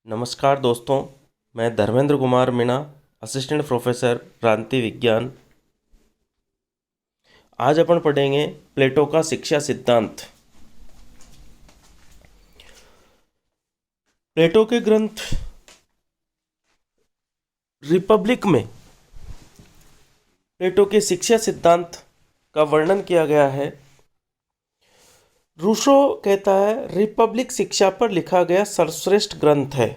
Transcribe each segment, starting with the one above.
नमस्कार दोस्तों, मैं धर्मेंद्र कुमार मीणा, असिस्टेंट प्रोफेसर प्रांतीय विज्ञान। आज अपन पढ़ेंगे प्लेटो का शिक्षा सिद्धांत। प्लेटो के ग्रंथ रिपब्लिक में प्लेटो के शिक्षा सिद्धांत का वर्णन किया गया है। रूसो कहता है रिपब्लिक शिक्षा पर लिखा गया सर्वश्रेष्ठ ग्रंथ है।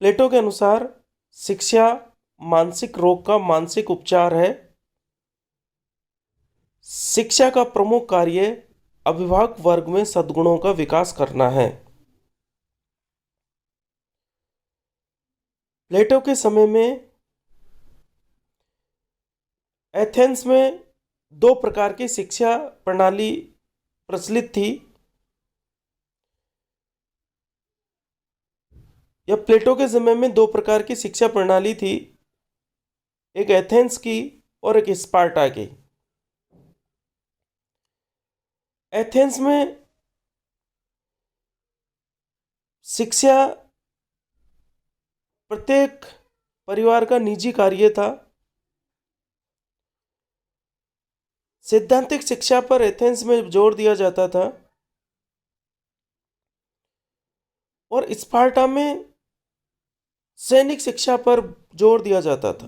प्लेटो के अनुसार शिक्षा मानसिक रोग का मानसिक उपचार है। शिक्षा का प्रमुख कार्य अभिभावक वर्ग में सद्गुणों का विकास करना है। प्लेटो के समय में एथेंस में दो प्रकार की शिक्षा प्रणाली प्रचलित थी। या प्लेटो के समय में दो प्रकार की शिक्षा प्रणाली थी, एक एथेंस की और एक स्पार्टा की। एथेंस में शिक्षा प्रत्येक परिवार का निजी कार्य था। सैद्धांतिक शिक्षा पर एथेंस में जोर दिया जाता था और स्पार्टा में सैनिक शिक्षा पर जोर दिया जाता था।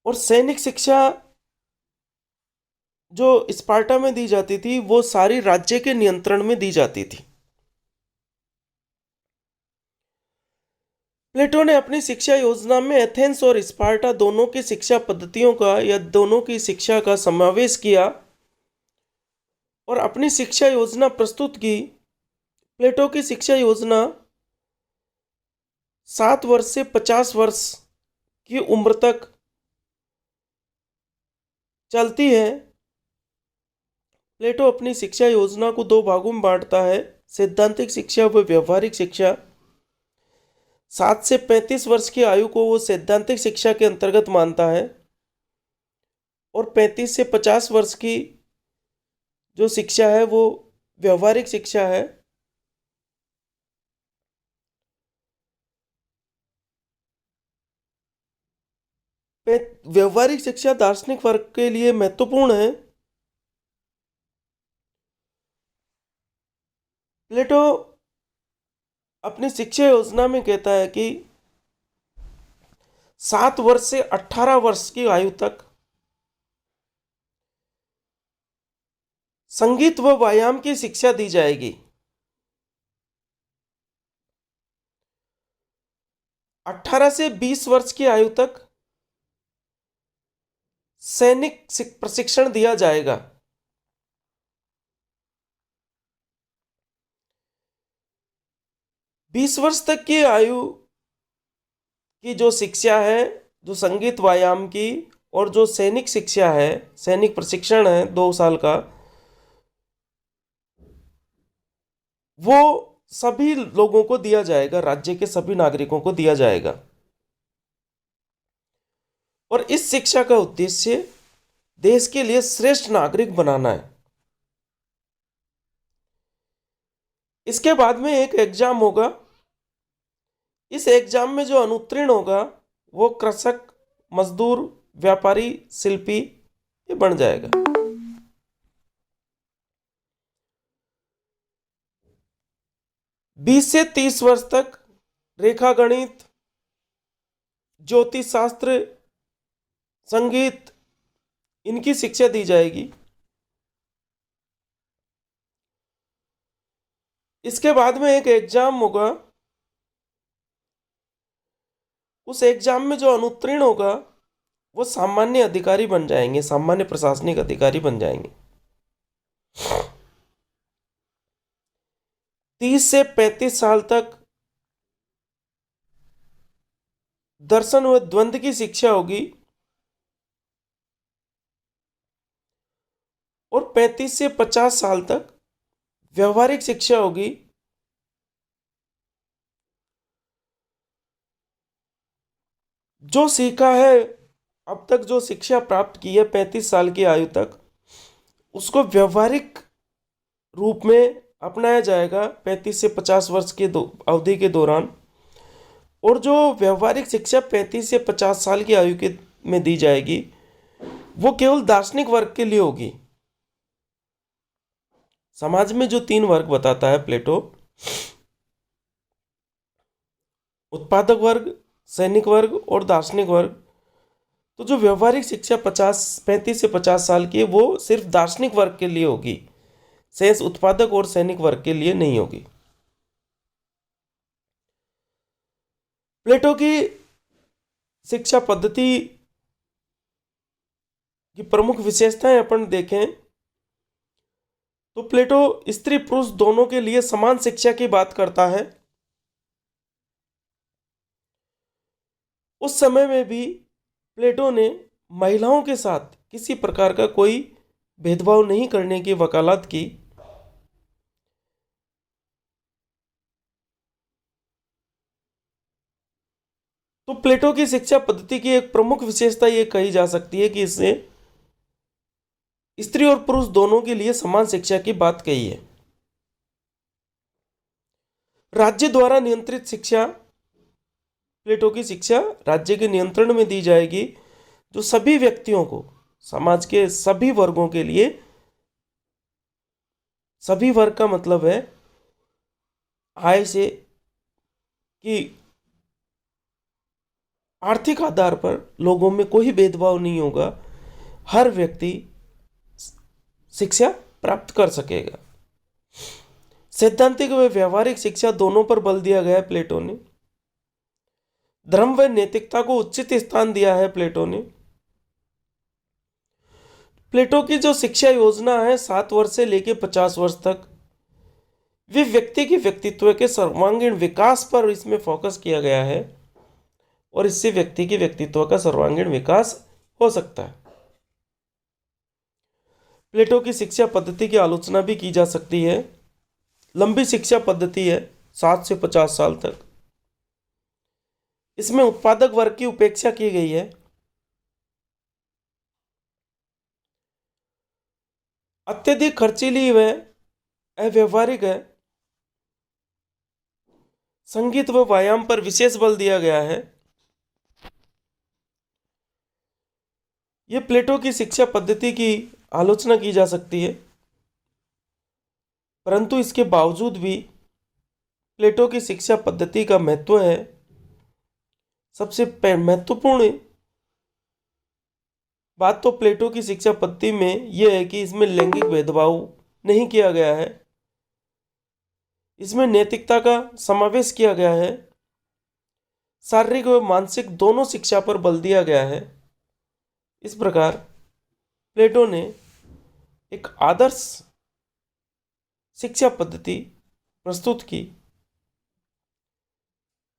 और सैनिक शिक्षा जो स्पार्टा में दी जाती थी वो सारी राज्य के नियंत्रण में दी जाती थी। प्लेटो ने अपनी शिक्षा योजना में एथेंस और स्पार्टा दोनों की शिक्षा पद्धतियों का या दोनों की शिक्षा का समावेश किया और अपनी शिक्षा योजना प्रस्तुत की। प्लेटो की शिक्षा योजना 7 वर्ष से 50 वर्ष की उम्र तक चलती है। प्लेटो अपनी शिक्षा योजना को दो भागों में बांटता है, सैद्धांतिक शिक्षा व व्यवहारिक शिक्षा। 7 से 35 वर्ष की आयु को वो सैद्धांतिक शिक्षा के अंतर्गत मानता है और 35 से 50 वर्ष की जो शिक्षा है वो व्यवहारिक शिक्षा है। व्यवहारिक शिक्षा दार्शनिक वर्ग के लिए महत्वपूर्ण है। प्लेटो अपनी शिक्षा योजना में कहता है कि 7 वर्ष से 18 वर्ष की आयु तक संगीत व व्यायाम की शिक्षा दी जाएगी। 18 से 20 वर्ष की आयु तक सैनिक प्रशिक्षण दिया जाएगा। 20 वर्ष तक की आयु की जो शिक्षा है, जो संगीत व्यायाम की और जो सैनिक शिक्षा है, सैनिक प्रशिक्षण है 2 साल का, वो सभी लोगों को दिया जाएगा, राज्य के सभी नागरिकों को दिया जाएगा। और इस शिक्षा का उद्देश्य देश के लिए श्रेष्ठ नागरिक बनाना है। इसके बाद में एक एग्जाम होगा। इस एग्जाम में जो अनुत्तीर्ण होगा वो कृषक, मजदूर, व्यापारी, शिल्पी ये बन जाएगा। बीस से 30 वर्ष तक रेखा गणित, ज्योतिष शास्त्र, संगीत इनकी शिक्षा दी जाएगी। इसके बाद में एक एग्जाम होगा। उस एग्जाम में जो अनुत्तीर्ण होगा वो सामान्य अधिकारी बन जाएंगे, सामान्य प्रशासनिक अधिकारी बन जाएंगे। 30 से 35 साल तक दर्शन व द्वंद्व की शिक्षा होगी और 35 से 50 साल तक व्यवहारिक शिक्षा होगी। जो सीखा है अब तक, जो शिक्षा प्राप्त की है 35 साल की आयु तक, उसको व्यवहारिक रूप में अपनाया जाएगा 35 से 50 वर्ष के अवधि के दौरान। और जो व्यवहारिक शिक्षा 35 से 50 साल की आयु के में दी जाएगी वो केवल दार्शनिक वर्ग के लिए होगी। समाज में जो 3 वर्ग बताता है प्लेटो, उत्पादक वर्ग, सैनिक वर्ग और दार्शनिक वर्ग, तो जो व्यवहारिक शिक्षा 35 से 50 साल की है वो सिर्फ दार्शनिक वर्ग के लिए होगी, शेष उत्पादक और सैनिक वर्ग के लिए नहीं होगी। प्लेटो की शिक्षा पद्धति की प्रमुख विशेषताएं अपन देखें तो प्लेटो स्त्री पुरुष दोनों के लिए समान शिक्षा की बात करता है। उस समय में भी प्लेटो ने महिलाओं के साथ किसी प्रकार का कोई भेदभाव नहीं करने की वकालत की। तो प्लेटो की शिक्षा पद्धति की एक प्रमुख विशेषता यह कही जा सकती है कि इसने स्त्री और पुरुष दोनों के लिए समान शिक्षा की बात कही है। राज्य द्वारा नियंत्रित शिक्षा, प्लेटो की शिक्षा राज्य के नियंत्रण में दी जाएगी, जो सभी व्यक्तियों को, समाज के सभी वर्गों के लिए, सभी वर्ग का मतलब है आय से कि आर्थिक आधार पर लोगों में कोई भेदभाव नहीं होगा, हर व्यक्ति शिक्षा प्राप्त कर सकेगा। सैद्धांतिक व व्यवहारिक शिक्षा दोनों पर बल दिया गया है प्लेटो ने। धर्म व नैतिकता को उचित स्थान दिया है प्लेटो ने। प्लेटो की जो शिक्षा योजना है 7 वर्ष से लेकर 50 वर्ष तक, वे व्यक्ति के व्यक्तित्व के सर्वांगीण विकास पर इसमें फोकस किया गया है और इससे व्यक्ति के व्यक्तित्व का सर्वांगीण विकास हो सकता है। प्लेटो की शिक्षा पद्धति की आलोचना भी की जा सकती है। लंबी शिक्षा पद्धति है 7 से 50 साल तक। इसमें उत्पादक वर्ग की उपेक्षा की गई है। अत्यधिक खर्चीली व अव्यवहारिक है। संगीत व व्यायाम पर विशेष बल दिया गया है। यह प्लेटो की शिक्षा पद्धति की आलोचना की जा सकती है, परंतु इसके बावजूद भी प्लेटो की शिक्षा पद्धति का महत्व है। सबसे महत्वपूर्ण बात तो प्लेटो की शिक्षा पद्धति में यह है कि इसमें लैंगिक भेदभाव नहीं किया गया है, इसमें नैतिकता का समावेश किया गया है, शारीरिक व मानसिक दोनों शिक्षा पर बल दिया गया है। इस प्रकार प्लेटो ने एक आदर्श शिक्षा पद्धति प्रस्तुत की।